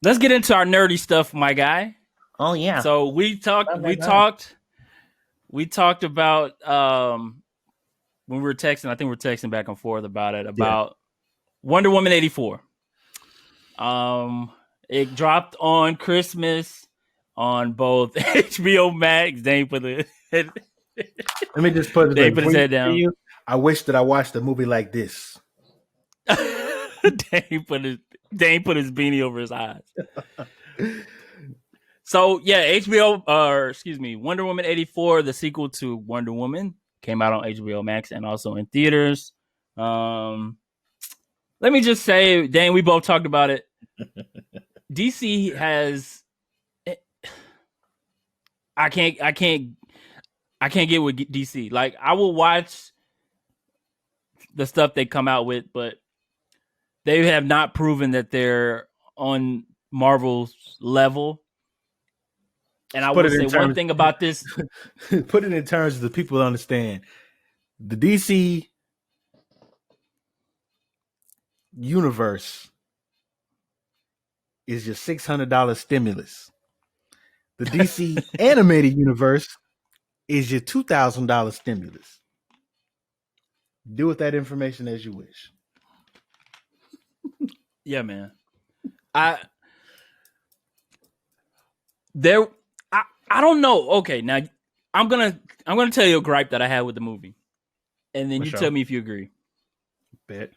let's get into our nerdy stuff, my guy. Oh yeah. So we talked about when we were texting. I think we were texting back and forth about it, about Wonder Woman 84. It dropped on Christmas on both HBO Max. Dane put the Let me just put it. Dane put his head down. I wish that I watched a movie like this. Dane put his beanie over his eyes. So yeah, Wonder Woman 84, the sequel to Wonder Woman, came out on HBO Max and also in theaters. Let me just say, Dane, we both talked about it. DC has, I can't get with DC. Like, I will watch the stuff they come out with, but they have not proven that they're on Marvel's level. And I will say one thing about this. Put it in terms the people understand. The DC universe is your $600 stimulus. The DC animated universe is your $2,000 stimulus. Do with that information as you wish. Yeah, man. I don't know. Okay, now I'm gonna tell you a gripe that I had with the movie, and then tell me if you agree. Bet.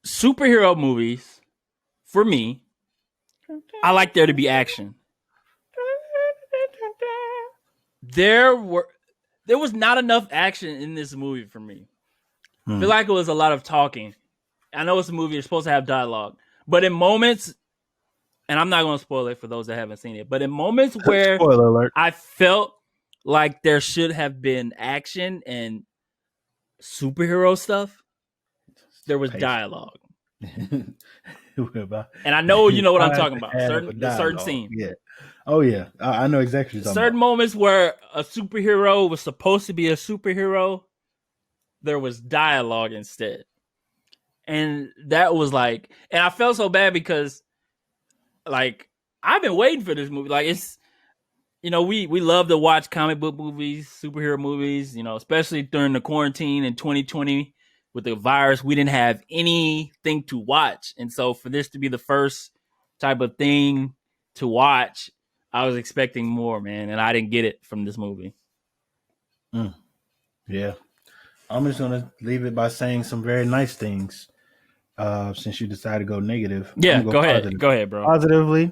Superhero movies, for me, I like there to be action. There was not enough action in this movie for me. I feel like it was a lot of talking. I know it's a movie, you're supposed to have dialogue, but in moments, and I'm not going to spoil it for those that haven't seen it, but in moments where spoiler alert, I felt like there should have been action and superhero stuff, there was dialogue. And I know you know what I'm talking about. Certain scene. Yeah. Oh yeah. I know exactly what you're talking certain about. Moments where a superhero was supposed to be a superhero, there was dialogue instead. And that was like, and I felt so bad because like I've been waiting for this movie. Like, it's, we love to watch comic book movies, superhero movies, especially during the quarantine in 2020 with the virus. We didn't have anything to watch. And so for this to be the first type of thing to watch, I was expecting more, man. And I didn't get it from this movie. Yeah. I'm just going to leave it by saying some very nice things. Since you decided to go negative. Yeah, go ahead. Go ahead, bro. Positively,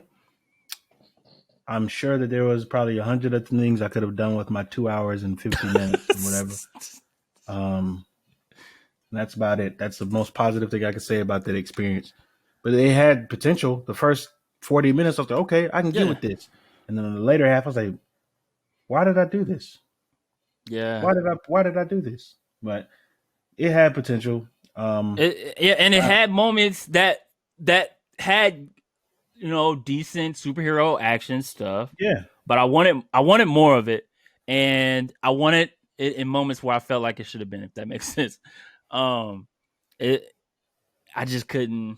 I'm sure that there was probably 100 other things I could have done with my 2 hours and 50 minutes and whatever. That's about it. That's the most positive thing I could say about that experience. But they had potential. The first 40 minutes, I was like, okay, I can get with this. And then in the later half, I was like, why did I do this? Yeah. Why did I do this? But it had potential. It had moments that had decent superhero action stuff. Yeah, but I wanted more of it, and I wanted it in moments where I felt like it should have been, if that makes sense. I just couldn't.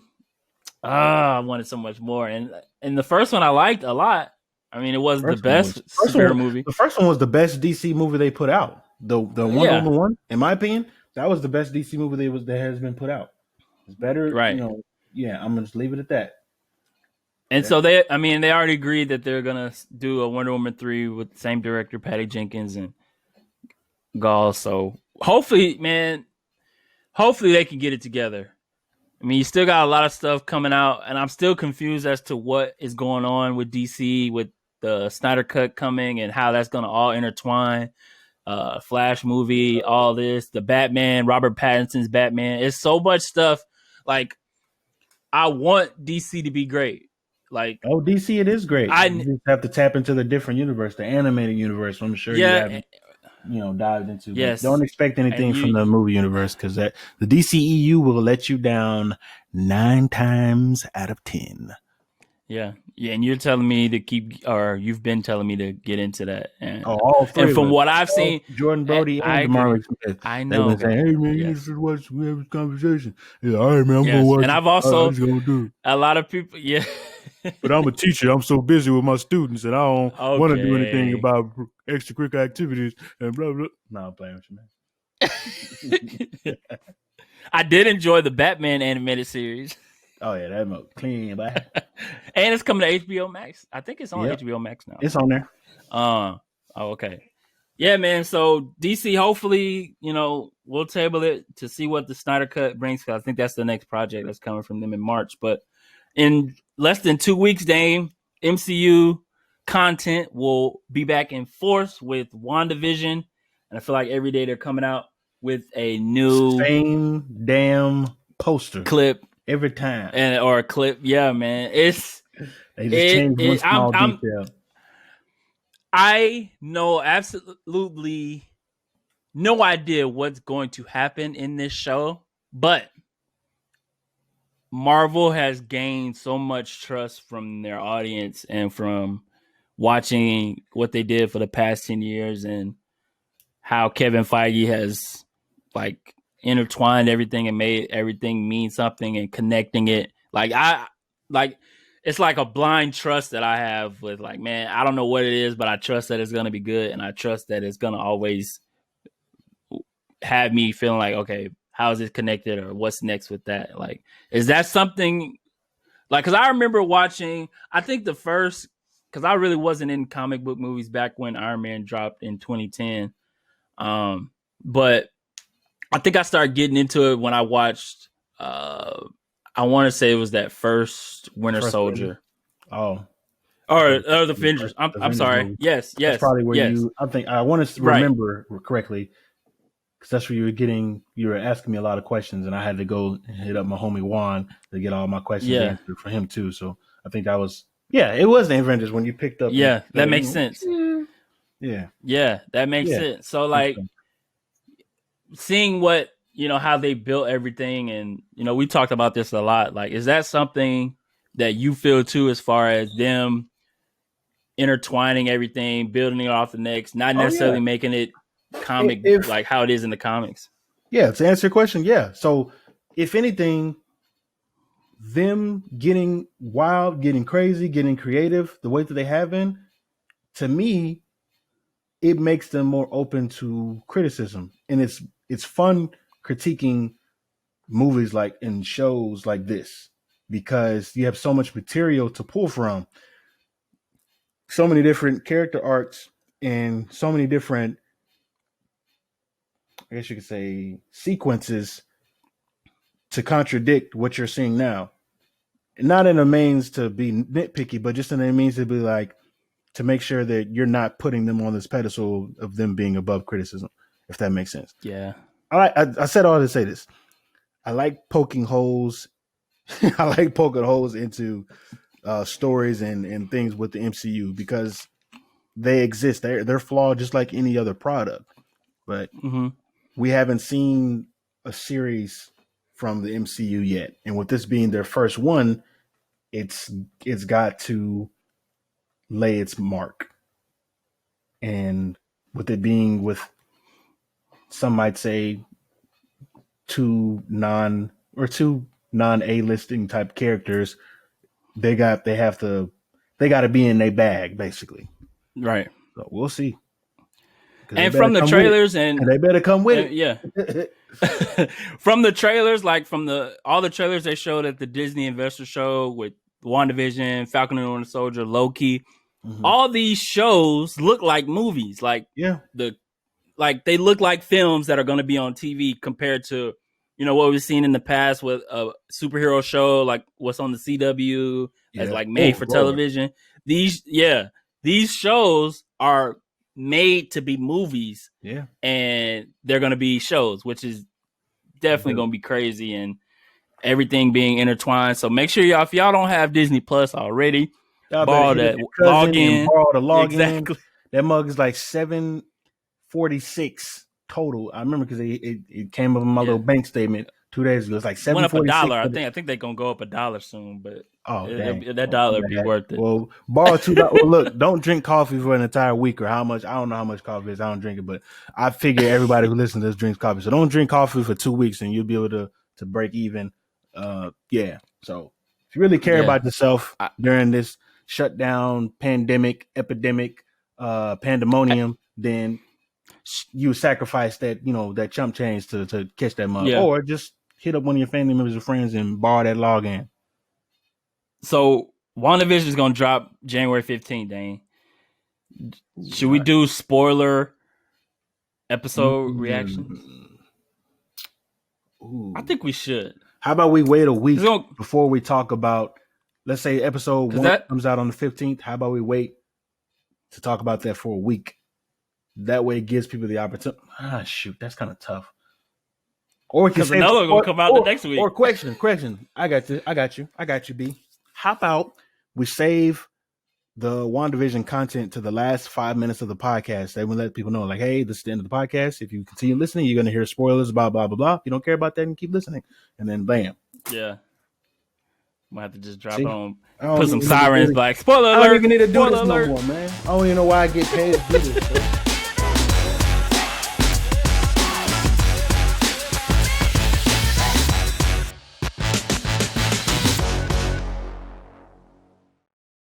I wanted so much more, and the first one I liked a lot. I mean, it wasn't the best superhero movie. The first one was the best DC movie they put out. The Wonder Woman one, in my opinion. That was the best DC movie that has been put out. It's better, right? Yeah, I'm gonna just leave it at that. And so they already agreed that they're gonna do a Wonder Woman 3 with the same director, Patty Jenkins and Gall. So hopefully they can get it together. I mean, you still got a lot of stuff coming out, and I'm still confused as to what is going on with DC with the Snyder Cut coming and how that's gonna all intertwine. Flash movie, all this, the Batman, Robert Pattinson's Batman. It's so much stuff. Like, I want DC to be great. Like, DC, it is great. You just have to tap into the different universe, the animated universe. I'm sure you haven't, dived into. Yes. But don't expect anything from the movie universe because the DCEU will let you down 9 times out of 10. Yeah, and you're telling me to keep, or you've been telling me to get into that, and all three and of from us, what I've seen, Jordan Brody I and agree. DeMario Smith, I they've know, been saying, "Hey man, you yes, should watch. We have this conversation." Yeah, all right, man, I'm gonna yes, watch and it. I've I also just gonna do it. a lot of people, yeah. But I'm a teacher. I'm so busy with my students, and I don't want to do anything Okay. about extracurricular activities and blah blah. No, I'm playing with you, man. I did enjoy the Batman animated series. Oh yeah, that milk clean, boy. And it's coming to HBO Max. I think it's on Yep, HBO Max now. it's on there. Oh, okay. Yeah, man. So DC, hopefully, we'll table it to see what the Snyder Cut brings. Cause I think that's the next project that's coming from them in March. But in less than 2 weeks, Dane, MCU content will be back in force with WandaVision. And I feel like every day they're coming out with a new same damn poster clip every time, or a clip. Yeah, man. they just change one small detail. I know absolutely no idea what's going to happen in this show, but Marvel has gained so much trust from their audience and from watching what they did for the past 10 years and how Kevin Feige has like intertwined everything and made everything mean something and connecting it. It's like a blind trust that I have with like, man, I don't know what it is, but I trust that it's going to be good. And I trust that it's going to always have me feeling like, okay, how is it connected or what's next with that? Like, is that something like, cause I remember watching, I think the first, cause I really wasn't in comic book movies back when Iron Man dropped in 2010. But I think I started getting into it when I watched, I want to say it was that first Winter Soldier. Oh, or the Avengers. I'm sorry. Movie. Yes. That's probably where you. I think I want to remember correctly, because that's where you were asking me a lot of questions, and I had to go hit up my homie Juan to get all my questions answered for him too. So I think that was it was the Avengers when you picked up. Yeah, that makes sense. Yeah, that makes sense. So like seeing what how they built everything, and we talked about this a lot. Like, is that something that you feel too, as far as them intertwining everything, building it off the next, not necessarily making it comic like how it is in the comics? Yeah, to answer your question, yeah. So if anything, them getting wild, getting crazy, getting creative, the way that they have been, to me, it makes them more open to criticism. And it's fun critiquing movies like and shows like this, because you have so much material to pull from, so many different character arcs and so many different, I guess you could say, sequences to contradict what you're seeing now. Not in a means to be nitpicky, but just in a means to be like, to make sure that you're not putting them on this pedestal of them being above criticism, if that makes sense. Yeah. I said all to say this. I like poking holes. I like poking holes into stories and things with the MCU, because they exist. They're flawed just like any other product. But we haven't seen a series from the MCU yet. And with this being their first one, it's got to lay its mark. And with it being with, some might say, two non A-listing type characters, they got to be in their bag, basically. Right. So we'll see. And from the trailers, and they better come with it. Yeah. From the trailers, like from all the trailers they showed at the Disney Investor Show with WandaVision, Falcon and the Winter Soldier, Loki, all these shows look like movies. Like they look like films that are going to be on TV, compared to what we've seen in the past with a superhero show like what's on the CW as like made for television. These shows are made to be movies, and they're going to be shows, which is definitely going to be crazy, and everything being intertwined. So make sure y'all, if y'all don't have Disney Plus already, borrow that login. Borrow the login. Exactly. That mug is like $7.46 total. I remember because it came up in my little bank statement. 2 days ago. It's like Went up $7.46. $1. I think they're gonna go up $1 soon, but Dang. that dollar would be worth it. Well, borrow $2. Well, look, don't drink coffee for an entire week or how much. I don't know how much coffee is. I don't drink it, but I figure everybody who listens to this drinks coffee. So don't drink coffee for 2 weeks and you'll be able to break even. Yeah. So if you really care about yourself during this shutdown, pandemic, epidemic, pandemonium, then you sacrifice that, that chump change to catch that mug, or just hit up one of your family members or friends and borrow that login. So WandaVision is gonna drop January 15th, Dane. Should we do spoiler episode reactions? Ooh. I think we should. How about we wait a week before we talk about, let's say episode 1 comes out on the 15th. How about we wait to talk about that for a week? That way it gives people the opportunity. Shoot, that's kind of tough. Or we can say another gonna come out the next week. Or question. I got you, B. How about we save the WandaVision content to the last 5 minutes of the podcast? They will let people know, like, hey, this is the end of the podcast. If you continue listening, you're gonna hear spoilers, blah, blah, blah, blah. If you don't care about that, and keep listening. And then bam. Yeah. Might have to just drop it on, put some sirens, like, spoiler alert. I don't even need to do this no more, man. I don't even know why I get paid to do this.